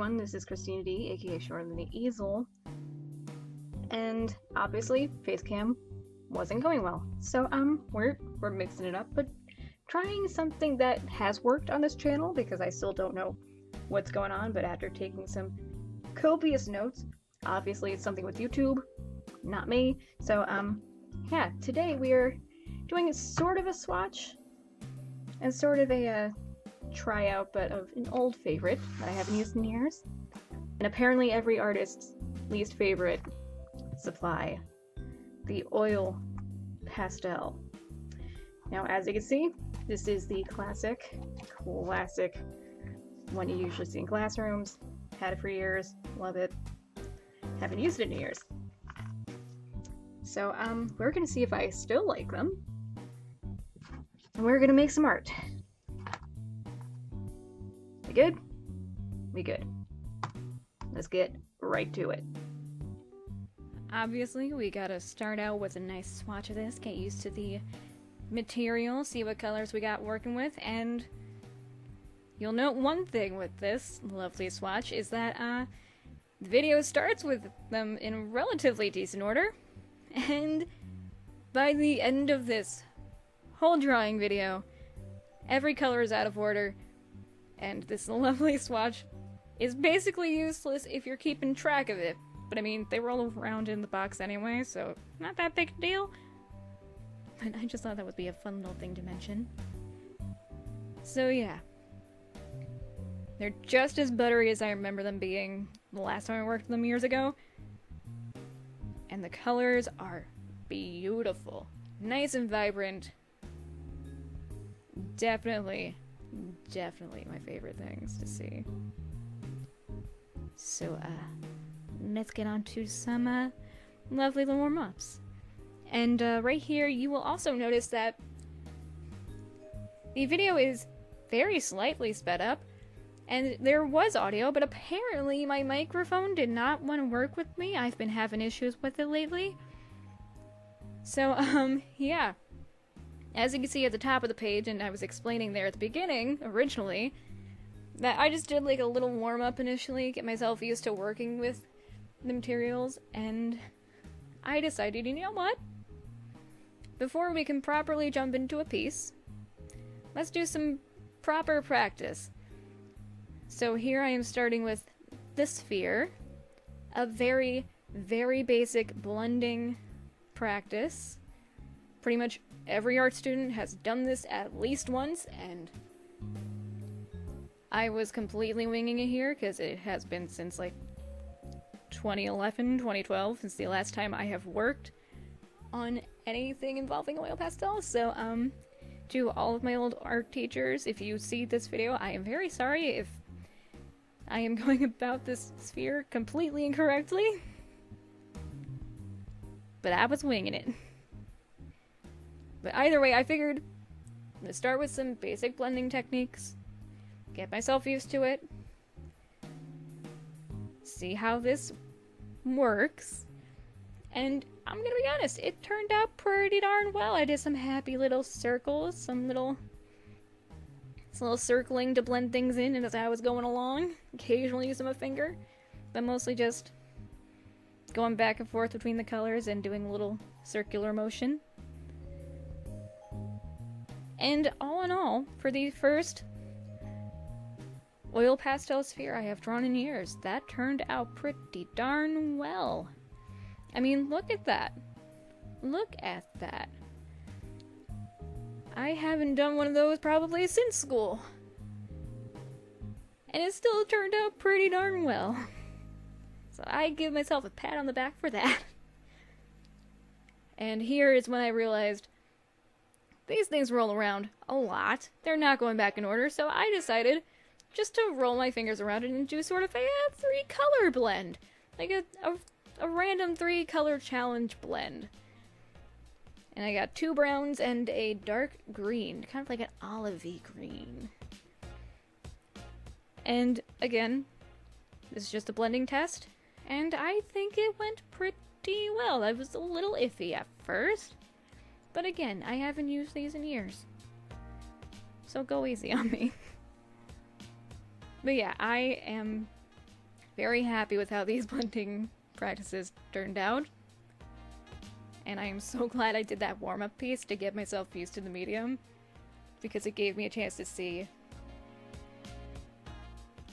everyone, this is Christina D, aka Shorter Than the Easel, and obviously Facecam wasn't going well, so we're mixing it up, but trying something that has worked on this channel because I still don't know what's going on, but after taking some copious notes, obviously it's something with YouTube, not me, so yeah, today we are doing sort of a swatch and sort of a tryout, but of an old favorite that I haven't used in years. And apparently every artist's least favorite supply, the oil pastel. Now, as you can see, this is the classic one you usually see in classrooms. Had it for years, love it. Haven't used it in years. So, we're gonna see if I still like them. And we're gonna make some art. We good? We good. Let's get right to it. Obviously, we gotta start out with a nice swatch of this, get used to the material, see what colors we got working with, and you'll note one thing with this lovely swatch is that the video starts with them in relatively decent order, and by the end of this whole drawing video, every color is out of order, and this lovely swatch is basically useless if you're keeping track of it. But I mean, they roll around in the box anyway, so not that big a deal. But I just thought that would be a fun little thing to mention. So yeah. They're just as buttery as I remember them being the last time I worked with them years ago. And the colors are beautiful. Nice and vibrant. Definitely my favorite things to see. So, let's get on to some, lovely little warm-ups. And, right here, you will also notice that the video is very slightly sped up, and there was audio, but apparently my microphone did not want to work with me. I've been having issues with it lately. So, yeah. As you can see at the top of the page, and I was explaining there at the beginning, originally, that I just did like a little warm-up initially, get myself used to working with the materials, and I decided, you know what? Before we can properly jump into a piece, let's do some proper practice. So here I am starting with the sphere, a very, very basic blending practice. Pretty much every art student has done this at least once, and I was completely winging it here because it has been since like 2011, 2012, since the last time I have worked on anything involving oil pastels. So, to all of my old art teachers, if you see this video, I am very sorry if I am going about this sphere completely incorrectly. But I was winging it. But either way, I figured let's start with some basic blending techniques, get myself used to it, see how this works, and I'm gonna be honest, it turned out pretty darn well. I did some happy little circles, some little circling to blend things in as I was going along, occasionally using my finger, but mostly just going back and forth between the colors and doing a little circular motion. And all in all, for the first oil pastel sphere I have drawn in years, that turned out pretty darn well. I mean, look at that. Look at that. I haven't done one of those probably since school. And it still turned out pretty darn well. So I give myself a pat on the back for that. And here is when I realized these things roll around a lot. They're not going back in order, so I decided just to roll my fingers around it and do sort of a 3-color blend. Like a random 3-color challenge blend. And I got 2 browns and a dark green, kind of like an olivey green. And again, this is just a blending test, and I think it went pretty well. I was a little iffy at first, but again, I haven't used these in years, so go easy on me. But yeah, I am very happy with how these blending practices turned out. And I am so glad I did that warm-up piece to get myself used to the medium, because it gave me a chance to see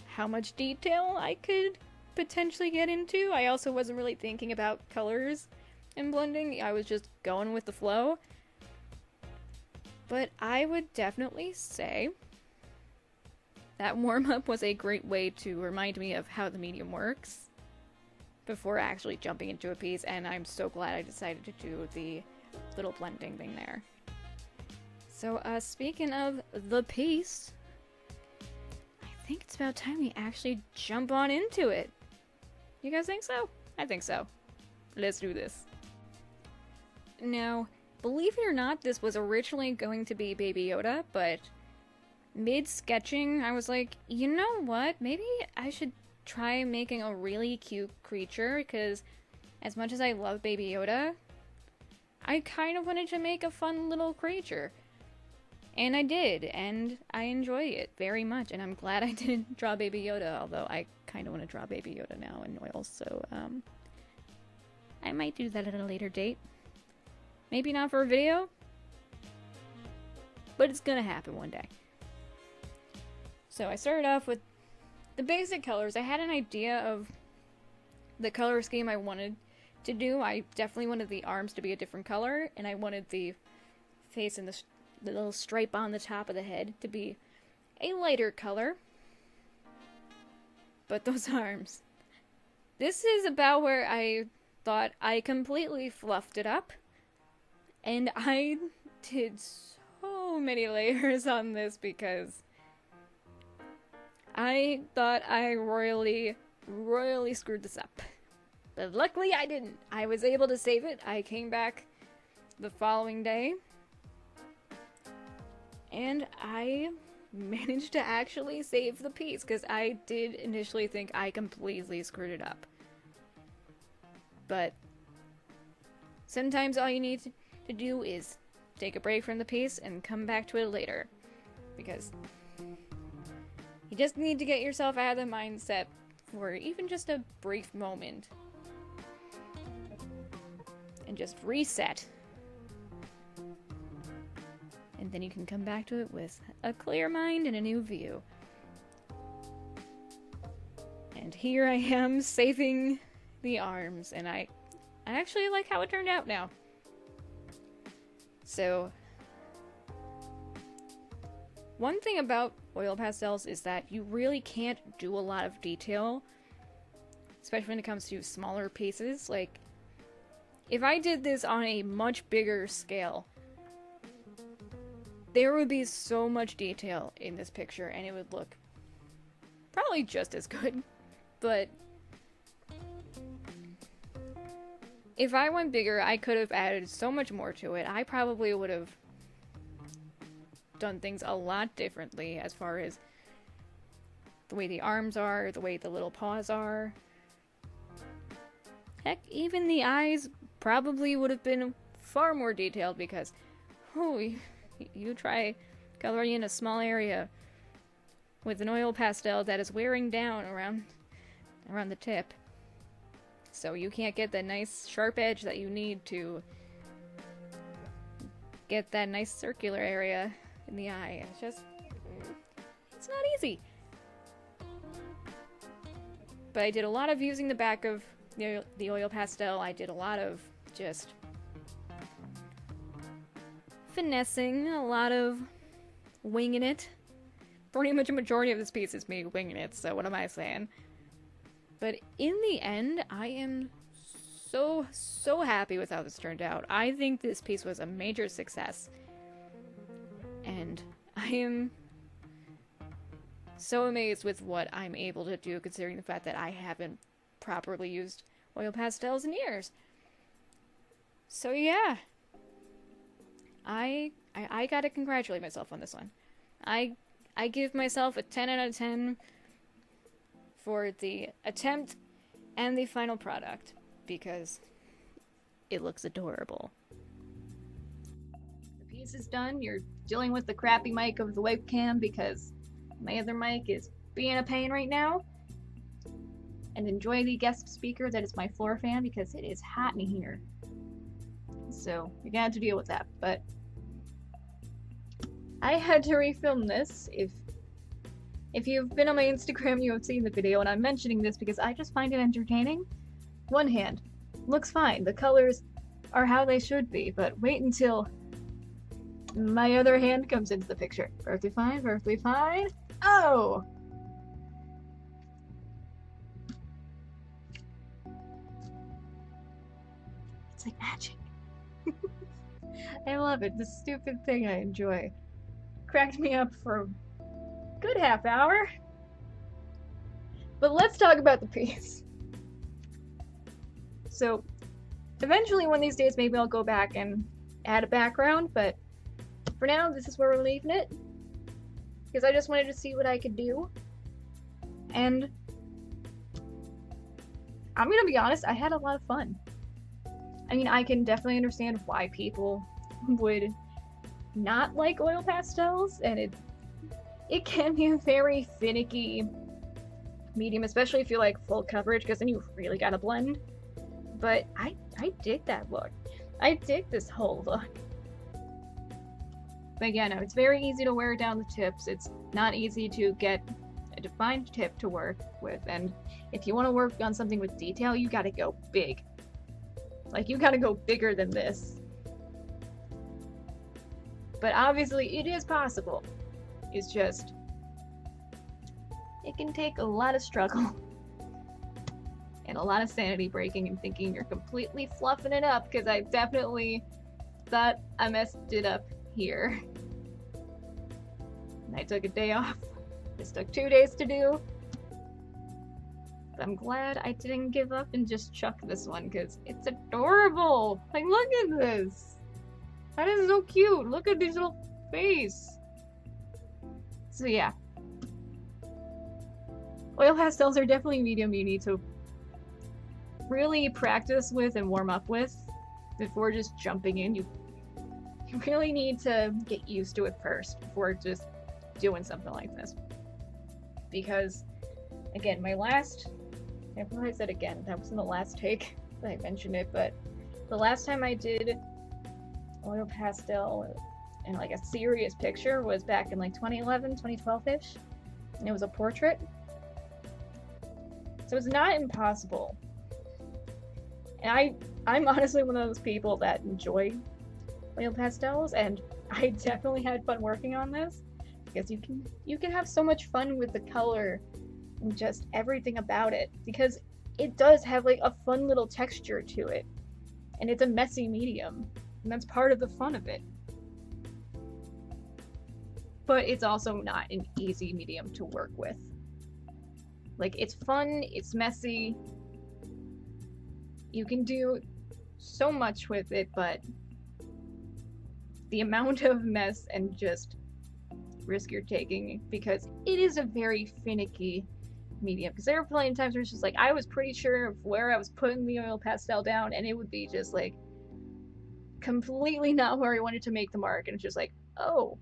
how much detail I could potentially get into. I also wasn't really thinking about colors and blending, I was just going with the flow. But I would definitely say that warm-up was a great way to remind me of how the medium works before actually jumping into a piece, and I'm so glad I decided to do the little blending thing there. So, speaking of the piece, I think it's about time we actually jump on into it. You guys think so? I think so. Let's do this. Now, believe it or not, this was originally going to be Baby Yoda, but mid-sketching, I was like, you know what? Maybe I should try making a really cute creature, because as much as I love Baby Yoda, I kind of wanted to make a fun little creature. And I did, and I enjoy it very much, and I'm glad I didn't draw Baby Yoda, although I kind of want to draw Baby Yoda now in oils, so, I might do that at a later date. Maybe not for a video, but it's gonna happen one day. So I started off with the basic colors. I had an idea of the color scheme I wanted to do. I definitely wanted the arms to be a different color, and I wanted the face and the little stripe on the top of the head to be a lighter color. But those arms. This is about where I thought I completely fluffed it up. And I did so many layers on this because I thought I royally screwed this up. But luckily I didn't. I was able to save it. I came back the following day, and I managed to actually save the piece, because I did initially think I completely screwed it up. But sometimes all you need to do is take a break from the piece and come back to it later, because you just need to get yourself out of the mindset for even just a brief moment and just reset. And then you can come back to it with a clear mind and a new view. And here I am saving the arms, and I actually like how it turned out now. So, one thing about oil pastels is that you really can't do a lot of detail, especially when it comes to smaller pieces. Like, if I did this on a much bigger scale, there would be so much detail in this picture, and it would look probably just as good. But if I went bigger, I could have added so much more to it. I probably would have done things a lot differently as far as the way the arms are, the way the little paws are. Heck, even the eyes probably would have been far more detailed, because you try coloring in a small area with an oil pastel that is wearing down around the tip. So you can't get that nice sharp edge that you need to get that nice circular area in the eye. It's not easy. But I did a lot of using the back of the oil pastel. I did a lot of just finessing, a lot of winging it. Pretty much a majority of this piece is me winging it, so what am I saying? But in the end, I am so happy with how this turned out. I think this piece was a major success. And I am so amazed with what I'm able to do, considering the fact that I haven't properly used oil pastels in years. So yeah, I gotta congratulate myself on this one. I give myself a 10 out of 10 for the attempt and the final product, because it looks adorable. The piece is done. You're dealing with the crappy mic of the webcam because my other mic is being a pain right now. and enjoy the guest speaker that is my floor fan because it is hot in here. So you're gonna have to deal with that. But I had to refilm this. If you've been on my Instagram, you have seen the video, and I'm mentioning this because I just find it entertaining. One hand looks fine. The colors are how they should be, but wait until my other hand comes into the picture. Perfectly fine, perfectly fine. Oh! It's like magic. I love it. This stupid thing I enjoy. Cracked me up for a good half hour. But let's talk about the piece. So, eventually one of these days maybe I'll go back and add a background, but for now this is where we're leaving it. Because I just wanted to see what I could do. And I'm gonna be honest, I had a lot of fun. I mean, I can definitely understand why people would not like oil pastels, and it can be a very finicky medium, especially if you like full coverage, because then you really gotta blend. But I dig that look. I dig this whole look. But yeah, no, it's very easy to wear down the tips. It's not easy to get a defined tip to work with, and if you want to work on something with detail, you gotta go big. Like, you gotta go bigger than this. But obviously, it is possible. It's just, it can take a lot of struggle. And a lot of sanity breaking and thinking you're completely fluffing it up, because I definitely thought I messed it up here. And I took a day off. This took 2 days to do. But I'm glad I didn't give up and just chuck this one, because it's adorable! Like, look at this! That is so cute! Look at this little face! So yeah. Oil pastels are definitely a medium you need to really practice with and warm up with before just jumping in. You really need to get used to it first before just doing something like this. Because, again, my last... I probably said again, that was in the last take that I mentioned it, but the last time I did oil pastel in like a serious picture was back in like 2011, 2012-ish, and it was a portrait. So it's not impossible. And I'm honestly one of those people that enjoy oil pastels, and I definitely had fun working on this, because you can have so much fun with the color and just everything about it, because it does have like a fun little texture to it, and it's a messy medium, and that's part of the fun of it. But it's also not an easy medium to work with. Like, it's fun, it's messy, you can do so much with it, but the amount of mess and just risk you're taking, because it is a very finicky medium. Because there were plenty of times where it's just like, I was pretty sure of where I was putting the oil pastel down, and it would be just like completely not where I wanted to make the mark, and it's just like, oh,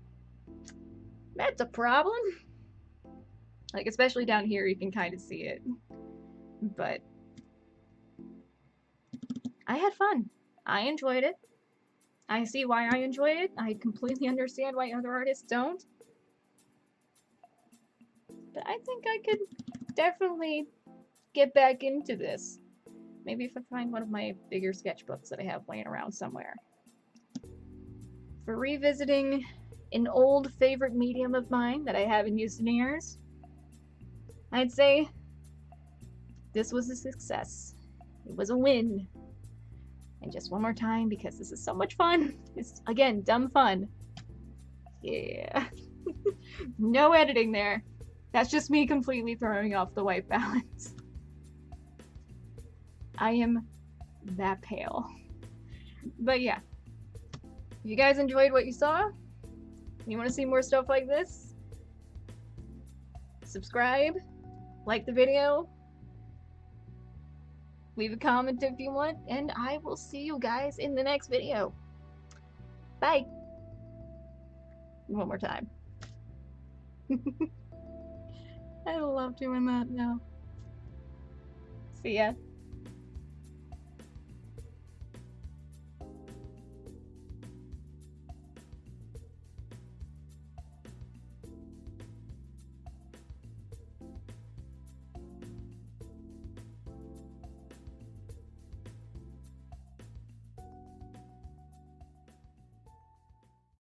that's a problem. Like, especially down here, you can kind of see it. But I had fun. I enjoyed it. I see why I enjoy it. I completely understand why other artists don't. But I think I could definitely get back into this. Maybe if I find one of my bigger sketchbooks that I have laying around somewhere. For revisiting an old favorite medium of mine that I haven't used in years, I'd say this was a success. It was a win. And just one more time, because this is so much fun. It's, again, dumb fun. Yeah. No editing there. That's just me completely throwing off the white balance. I am that pale. But yeah. If you guys enjoyed what you saw, and you want to see more stuff like this, subscribe, like the video, leave a comment if you want, and I will see you guys in the next video. Bye! One more time. I love doing that now. See ya.